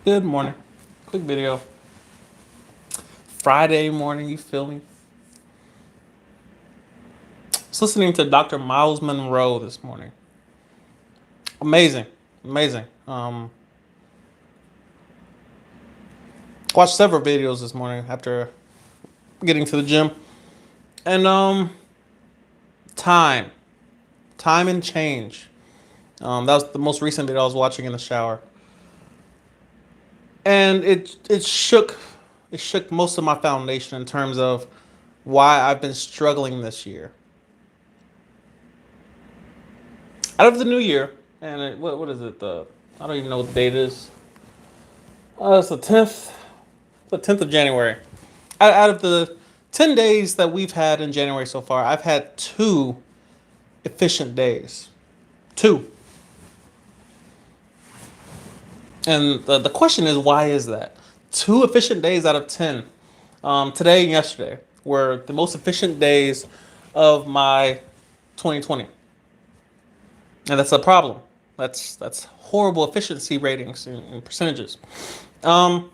Good morning. Quick video. Friday morning, you feel me? I was listening to Dr. Miles Monroe this morning. Amazing. Amazing. Watched several videos this morning after getting to the gym. And time. Time and change. That was the most recent video I was watching in the shower. And it shook most of my foundation in terms of why I've been struggling this year. Out of the new year, and what is it? I don't even know what the date is. It's the 10th of January. Out of the 10 days that we've had in January so far, I've had two efficient days. Two. And the question is, why is that? Two efficient days out of 10, today and yesterday, were the most efficient days of my 2020. And that's a problem. That's horrible efficiency ratings and percentages. Um,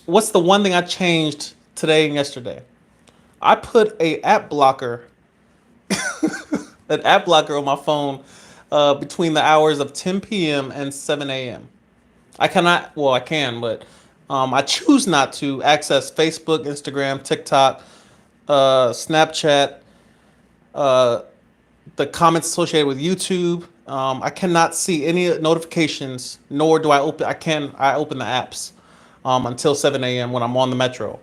what's the one thing I changed today and yesterday? I put an app blocker on my phone between the hours of 10 p.m. and 7 a.m. I cannot, well, I can, but I choose not to access Facebook, Instagram, TikTok, Snapchat, uh, the comments associated with YouTube. I cannot see any notifications, nor do I open. I open the apps until 7 a.m. when I'm on the metro.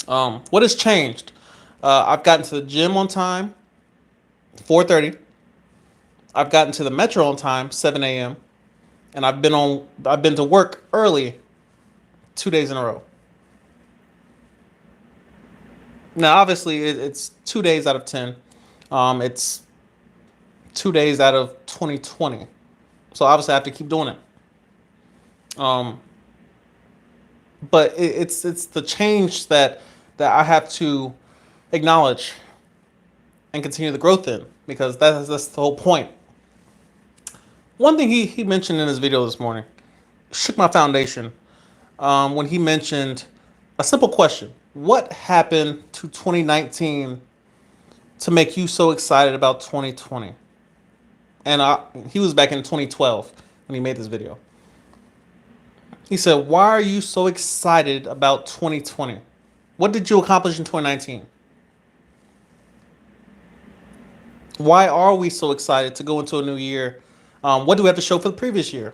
What has changed? I've gotten to the gym on time, 4:30. I've gotten to the metro on time, 7 a.m. And I've been to work early 2 days in a row. Now, obviously, it's 2 days out of 10. It's 2 days out of 2020. So obviously, I have to keep doing it. Um, but it's the change that I have to acknowledge and continue the growth in, because that's the whole point. One thing he mentioned in his video this morning shook my foundation, when he mentioned a simple question: what happened to 2019 to make you so excited about 2020? And he was back in 2012 when he made this video. He said, "Why are you so excited about 2020? What did you accomplish in 2019? Why are we so excited to go into a new year? What do we have to show for the previous year?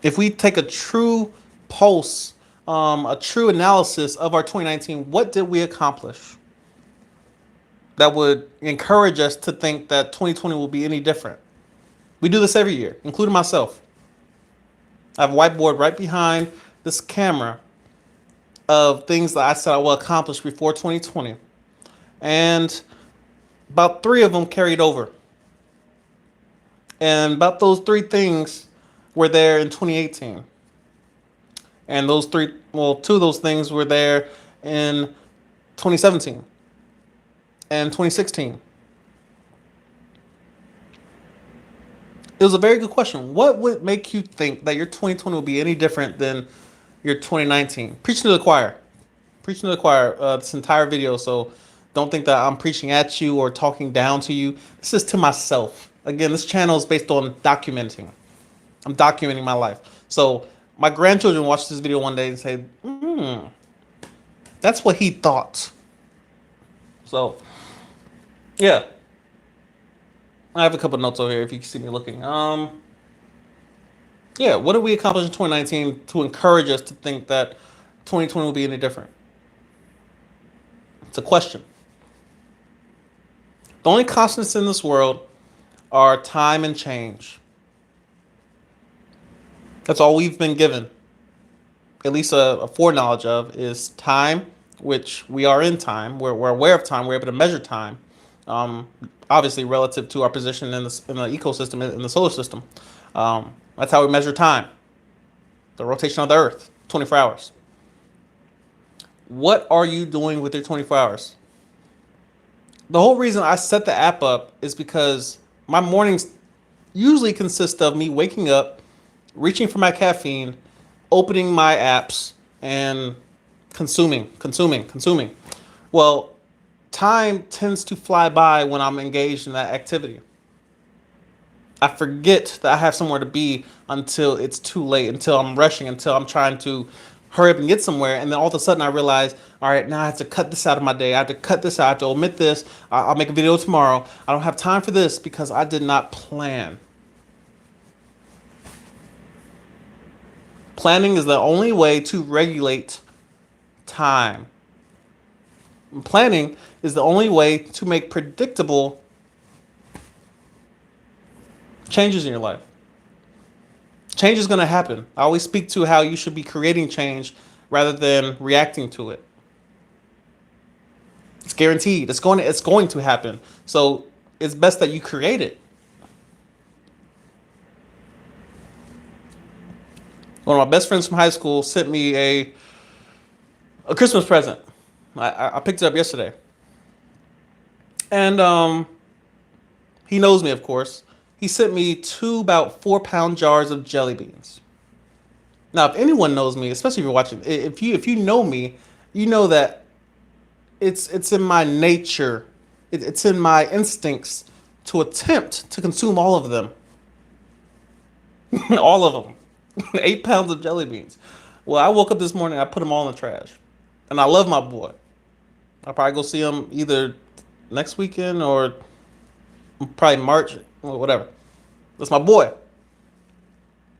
If we take a true pulse, a true analysis of our 2019, what did we accomplish that would encourage us to think that 2020 will be any different?" We do this every year, including myself. I have a whiteboard right behind this camera of things that I said I will accomplish before 2020. And about three of them carried over. And about those three things were there in 2018. And two of those things were there in 2017 and 2016. It was a very good question. What would make you think that your 2020 will be any different than your 2019? Preaching to the choir. Preaching to the choir this entire video, so don't think that I'm preaching at you or talking down to you. This is to myself. Again, this channel is based on documenting. I'm documenting my life. So my grandchildren watched this video one day and say, that's what he thought. So, yeah. I have a couple notes over here if you can see me looking. Yeah, what did we accomplish in 2019 to encourage us to think that 2020 will be any different? It's a question. The only constants in this world are time and change. That's all we've been given, at least a foreknowledge of, is time, which we are in time. We're aware of time. We're able to measure time, um, obviously relative to our position in the ecosystem, in the solar system. That's how we measure time, the rotation of the Earth, 24 hours. What are you doing with your 24 hours? The whole reason I set the app up is because my mornings usually consists of me waking up, reaching for my caffeine, opening my apps, and consuming. Well, time tends to fly by when I'm engaged in that activity. I forget that I have somewhere to be until it's too late, until I'm rushing, until I'm trying to hurry up and get somewhere. And then all of a sudden I realize, all right, now I have to cut this out of my day. I have to cut this out. I have to omit this. I'll make a video tomorrow. I don't have time for this because I did not plan. Planning is the only way to regulate time. Planning is the only way to make predictable changes in your life. Change is going to happen. I always speak to how you should be creating change rather than reacting to it. It's guaranteed. It's going to happen. So it's best that you create it. One of my best friends from high school sent me a Christmas present. I picked it up yesterday. And he knows me, of course. He sent me two about 4 pound jars of jelly beans. Now, if anyone knows me, especially if you're watching, if you know me, you know that it's in my nature, it's in my instincts to attempt to consume all of them, all of them, 8 pounds of jelly beans. Well, I woke up this morning, I put them all in the trash, and I love my boy. I'll probably go see him either next weekend or probably March or whatever. That's my boy.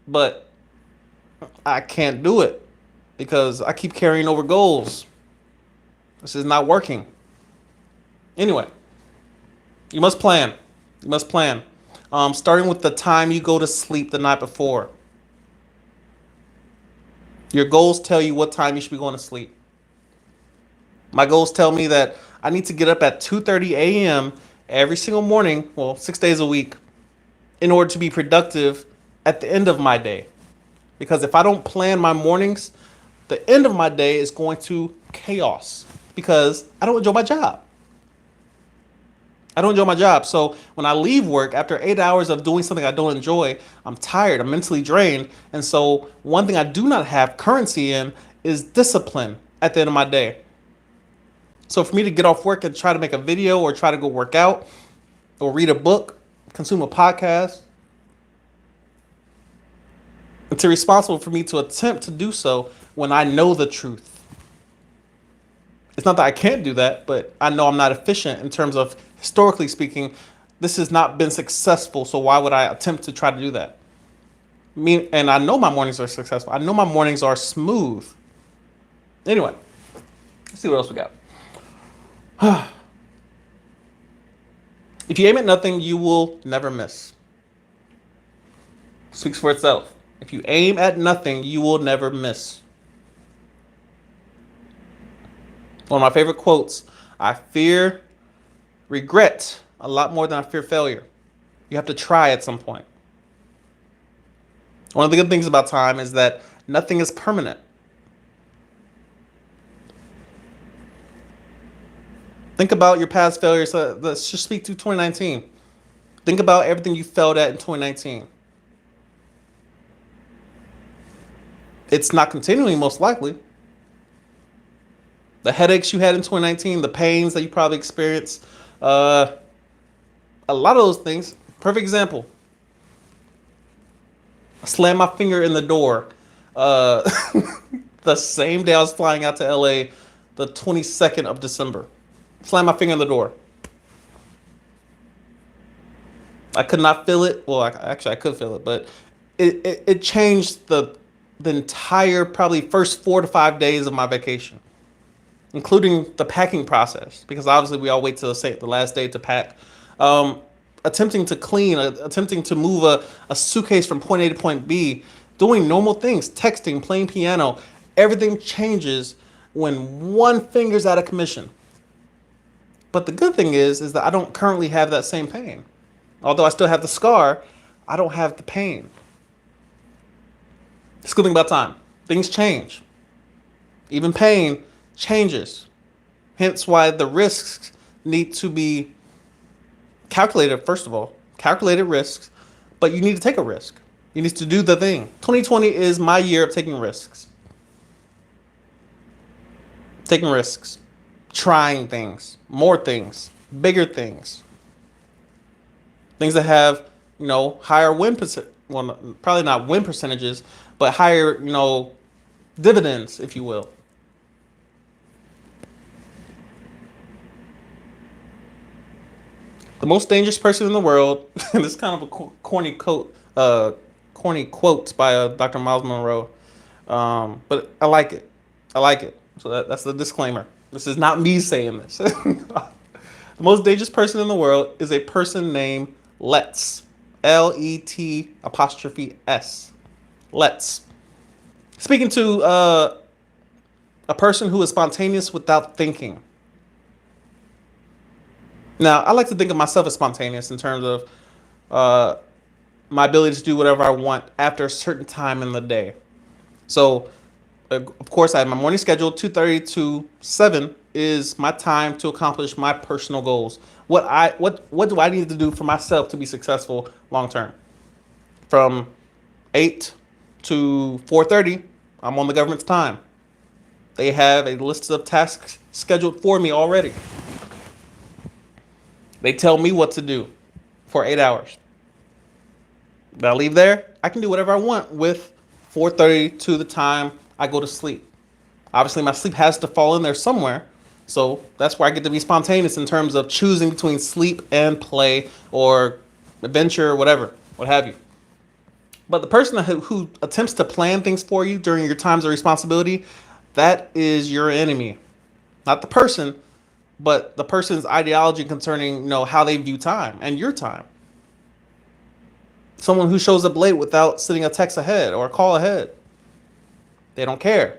But I can't do it because I keep carrying over goals. This is not working. Anyway, you must plan. You must plan. Starting with the time you go to sleep the night before. Your goals tell you what time you should be going to sleep. My goals tell me that I need to get up at 2:30 a.m. every single morning, well, 6 days a week, in order to be productive at the end of my day. Because if I don't plan my mornings, the end of my day is going to chaos because I don't enjoy my job. I don't enjoy my job. So when I leave work after 8 hours of doing something I don't enjoy, I'm tired, I'm mentally drained. And so one thing I do not have currency in is discipline at the end of my day. So for me to get off work and try to make a video or try to go work out or read a book, consume a podcast, it's irresponsible for me to attempt to do so when I know the truth. It's not that I can't do that, but I know I'm not efficient in terms of, historically speaking, this has not been successful. So why would I attempt to try to do that? And I know my mornings are successful. I know my mornings are smooth. Anyway, let's see what else we got. If you aim at nothing, you will never miss. Speaks for itself. If you aim at nothing, you will never miss. One of my favorite quotes: I fear regret a lot more than I fear failure. You have to try at some point. One of the good things about time is that nothing is permanent. Think about your past failures. Let's just speak to 2019. Think about everything you failed at in 2019. It's not continuing, most likely. The headaches you had in 2019, the pains that you probably experienced, a lot of those things. Perfect example. I slammed my finger in the door the same day I was flying out to LA, the 22nd of December. Slammed my finger in the door. I could not feel it. Well, actually, I could feel it, but it changed the entire probably first 4 to 5 days of my vacation, including the packing process, because obviously we all wait till the last day to pack. Attempting to clean, attempting to move a suitcase from point A to point B, doing normal things, texting, playing piano. Everything changes when one finger's out of commission. But the good thing is that I don't currently have that same pain. Although I still have the scar, I don't have the pain. It's a good thing about time. Things change. Even pain changes. Hence why the risks need to be calculated, first of all. Calculated risks, but you need to take a risk. You need to do the thing. 2020 is my year of taking risks. Taking risks, trying things, more things, bigger things, things that have, higher win percent. Well, probably not win percentages, but higher, dividends, if you will. The most dangerous person in the world. And this is kind of a corny quote by Dr. Miles Monroe. But I like it. I like it. So that's the disclaimer. This is not me saying this. The most dangerous person in the world is a person named Let's. Let apostrophe S. Let's. Speaking to a person who is spontaneous without thinking. Now, I like to think of myself as spontaneous in terms of uh, my ability to do whatever I want after a certain time in the day. So, of course, I have my morning schedule. 2:30 to 7 is my time to accomplish my personal goals. What do I need to do for myself to be successful long term? From 8 to 4:30, I'm on the government's time. They have a list of tasks scheduled for me already. They tell me what to do for 8 hours. When I leave there, I can do whatever I want with 4:30 to the time I go to sleep. Obviously, my sleep has to fall in there somewhere. So that's where I get to be spontaneous in terms of choosing between sleep and play or adventure or whatever, what have you. But the person who attempts to plan things for you during your times of responsibility, that is your enemy. Not the person, but the person's ideology concerning, how they view time and your time. Someone who shows up late without sending a text ahead or a call ahead. They don't care.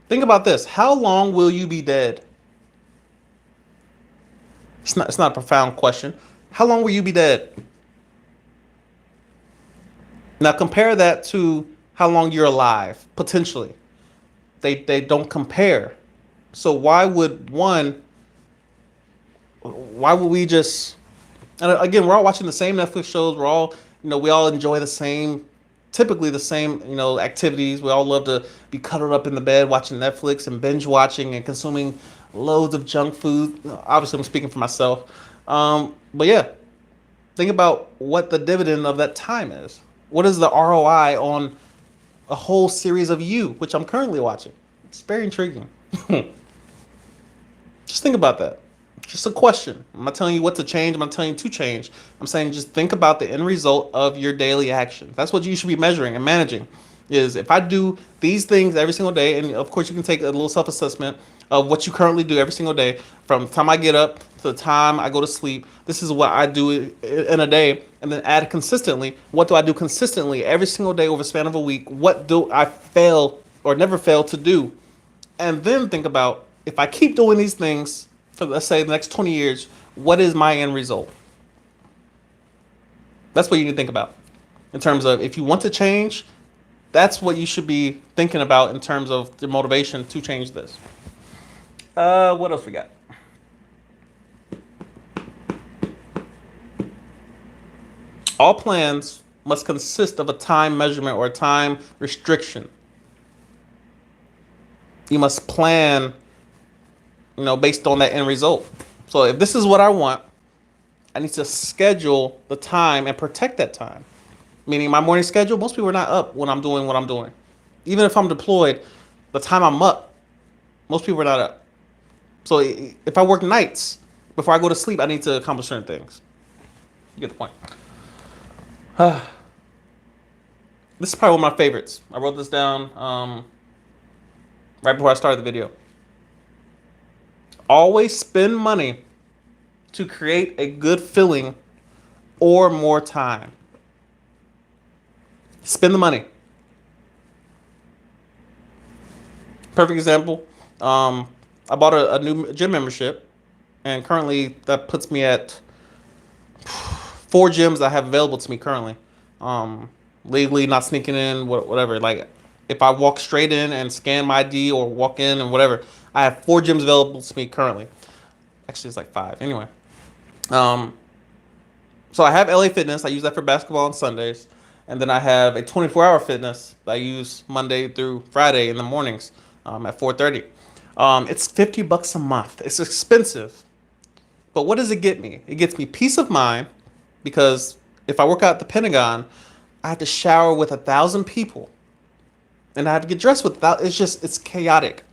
Think about this. How long will you be dead? It's not a profound question. How long will you be dead? Now compare that to how long you're alive, potentially. They don't compare. So why would we just, and again, we're all watching the same Netflix shows. We're all, we all enjoy typically the same, activities. We all love to be cuddled up in the bed watching Netflix and binge watching and consuming loads of junk food. Obviously, I'm speaking for myself. But yeah, think about what the dividend of that time is. What is the ROI on a whole series of You, which I'm currently watching? It's very intriguing. Just think about that. Just a question. I'm not telling you what to change. I'm not telling you to change. I'm saying just think about the end result of your daily action. That's what you should be measuring and managing. Is if I do these things every single day, and of course you can take a little self-assessment of what you currently do every single day, from the time I get up to the time I go to sleep. This is what I do in a day, and then add consistently. What do I do consistently every single day over the span of a week? What do I fail or never fail to do? And then think about, if I keep doing these things for, let's say, the next 20 years, what is my end result? That's what you need to think about. In terms of, if you want to change, that's what you should be thinking about in terms of the motivation to change this. What else we got? All plans must consist of a time measurement or a time restriction. You must plan, based on that end result. So if this is what I want, I need to schedule the time and protect that time. Meaning my morning schedule, most people are not up when I'm doing what I'm doing. Even if I'm deployed, the time I'm up, most people are not up. So if I work nights, before I go to sleep, I need to accomplish certain things. You get the point. This is probably one of my favorites. I wrote this down right before I started the video. Always spend money to create a good feeling or more time. Spend the money. Perfect example. I bought a new gym membership, and currently that puts me at 4 gyms I have available to me currently. Legally, not sneaking in, whatever. Like, if I walk straight in and scan my ID or walk in and whatever, I have 4 gyms available to me currently. Actually, it's like 5. Anyway, So I have LA Fitness. I use that for basketball on Sundays, and then I have a 24-hour fitness that I use Monday through Friday in the mornings at 4:30. It's $50 a month. It's expensive, but what does it get me? It gets me peace of mind because if I work out at the Pentagon, I have to shower with 1,000 people, and I have to get dressed with that. It's chaotic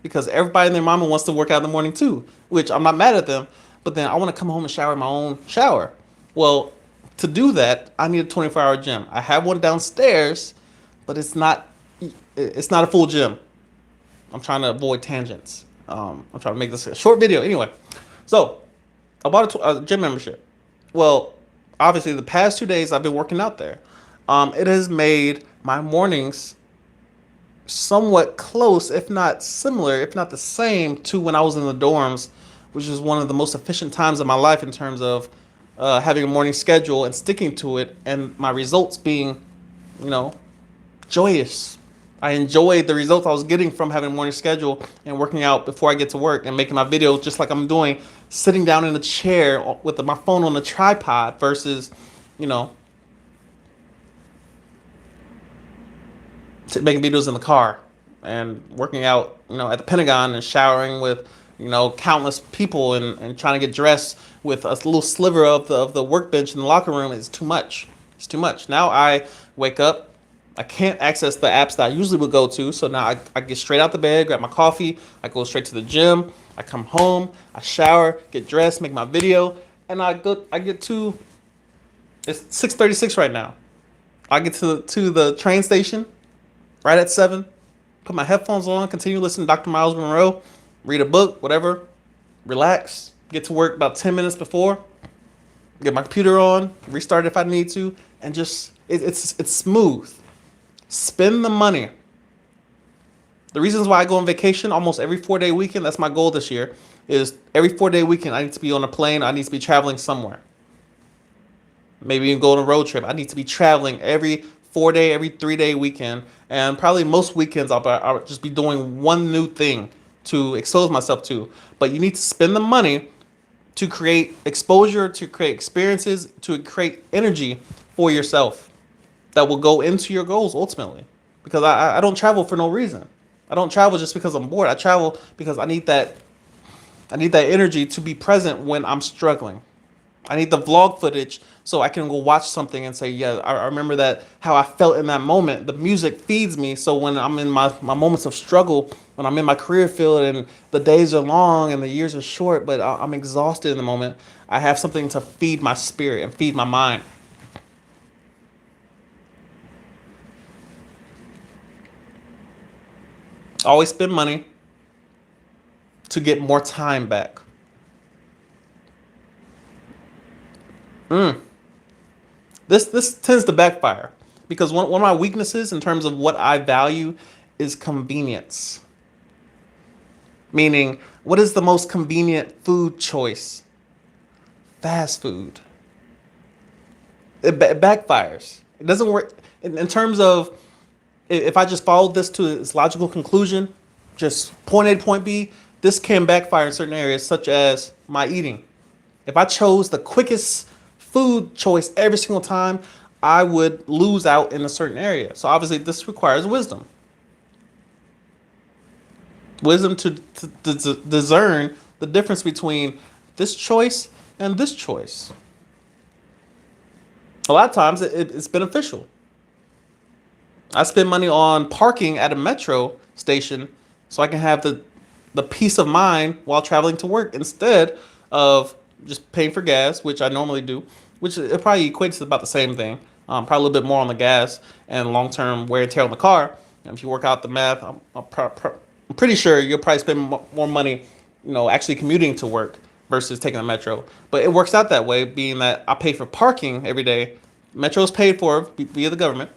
because everybody and their mama wants to work out in the morning too, which I'm not mad at them. But then I want to come home and shower in my own shower. Well, to do that, I need a 24-hour gym. I have one downstairs, but it's not a full gym. I'm trying to avoid tangents. I'm trying to make this a short video. Anyway, so I bought a gym membership. Well, obviously the past 2 days I've been working out there. It has made my mornings somewhat close, if not similar, if not the same, to when I was in the dorms, which is one of the most efficient times of my life in terms of having a morning schedule and sticking to it, and my results being, you know, joyous. I enjoyed the results I was getting from having a morning schedule and working out before I get to work and making my videos just like I'm doing, sitting down in a chair with my phone on the tripod versus, you know, making videos in the car and working out, at the Pentagon and showering with, countless people and trying to get dressed with a little sliver of the workbench in the locker room is too much. It's too much. Now I wake up, I can't access the apps that I usually would go to. So now I get straight out the bed, grab my coffee, I go straight to the gym, I come home, I shower, get dressed, make my video, and I get to, it's 6:36 right now. I get to the train station right at 7, put my headphones on, continue listening to Dr. Miles Monroe, read a book, whatever, relax, get to work about 10 minutes before, get my computer on, restart it if I need to, and just, it's smooth. Spend the money. The reasons why I go on vacation almost every 4-day weekend, that's my goal this year, is every 4-day weekend I need to be on a plane, I need to be traveling somewhere. Maybe even go on a road trip. I need to be traveling every 4-day, every 3-day weekend, and probably most weekends I'll just be doing one new thing to expose myself to. But you need to spend the money to create exposure, to create experiences, to create energy for yourself that will go into your goals ultimately. Because I don't travel for no reason. I don't travel just because I'm bored. I travel because I need that energy to be present when I'm struggling. I need the vlog footage so I can go watch something and say, yeah, I remember that, how I felt in that moment. The music feeds me. So when I'm in my moments of struggle, when I'm in my career field and the days are long and the years are short, but I'm exhausted in the moment, I have something to feed my spirit and feed my mind. Always spend money to get more time back. This tends to backfire because one of my weaknesses in terms of what I value is convenience. Meaning, what is the most convenient food choice? Fast food. It backfires. It doesn't work in terms of if I just followed this to its logical conclusion, just point A to point B, this can backfire in certain areas, such as my eating. If I chose the quickest food choice every single time, I would lose out in a certain area. So obviously, this requires wisdom. Wisdom to discern the difference between this choice and this choice. A lot of times, it's beneficial. I spend money on parking at a metro station so I can have the peace of mind while traveling to work instead of just paying for gas, which I normally do, which it probably equates to about the same thing. Probably a little bit more on the gas and long-term wear and tear on the car. And if you work out the math, I'm pretty sure you'll probably spend more money, actually commuting to work versus taking the metro. But it works out that way, being that I pay for parking every day. Metro is paid for via the government,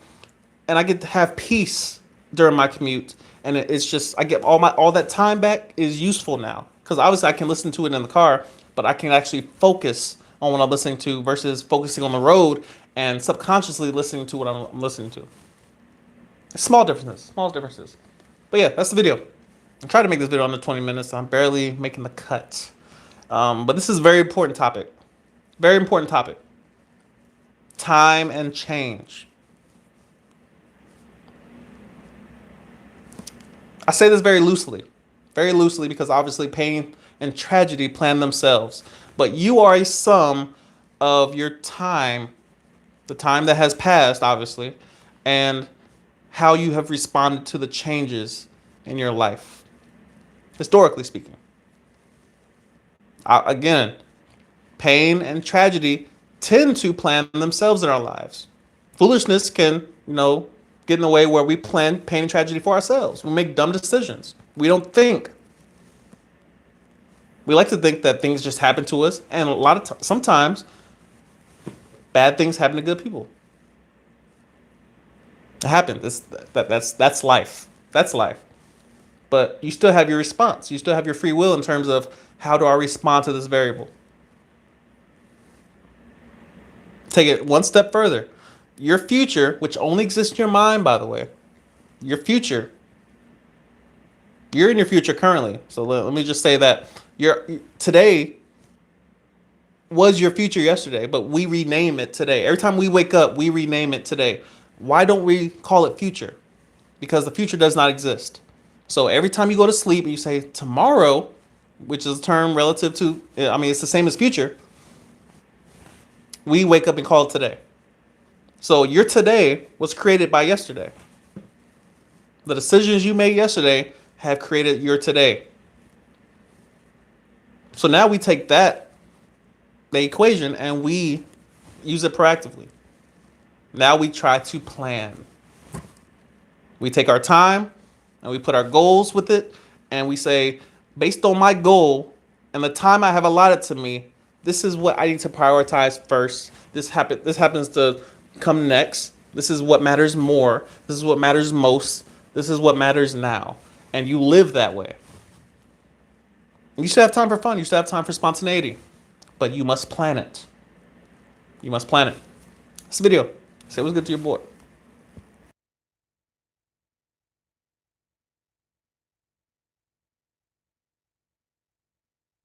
and I get to have peace during my commute. And it's just I get all that time back is useful now because obviously I can listen to it in the car, but I can actually focus on what I'm listening to versus focusing on the road and subconsciously listening to what I'm listening to. Small differences, small differences. But yeah, that's the video. I tried to make this video under 20 minutes. I'm barely making the cut. But this is a very important topic. Very important topic. Time and change. I say this very loosely because obviously pain and tragedy plan themselves. But you are a sum of your time, the time that has passed, obviously, and how you have responded to the changes in your life, historically speaking. Again, pain and tragedy tend to plan themselves in our lives. Foolishness can, get in the way where we plan pain and tragedy for ourselves. We make dumb decisions. We don't think. We like to think that things just happen to us, and a lot of sometimes bad things happen to good people. It happens. That's life. That's life. But you still have your response. You still have your free will in terms of how do I respond to this variable. Take it one step further. Your future, which only exists in your mind, by the way, your future, you're in your future currently. So let me just say that your today was your future yesterday, but we rename it today. Every time we wake up, we rename it today. Why don't we call it future? Because the future does not exist. So every time you go to sleep and you say tomorrow, which is a term relative to, I mean, it's the same as future, we wake up and call it today. So your today was created by yesterday. The decisions you made yesterday have created your today. So now we take the equation, and we use it proactively. Now we try to plan. We take our time and we put our goals with it, and we say, based on my goal and the time I have allotted to me, this is what I need to prioritize first. This happens to come next. This is what matters more. This is what matters most. This is what matters now. And you live that way. You should have time for fun. You should have time for spontaneity. But you must plan it. You must plan it. This video. Say what's good to your boy.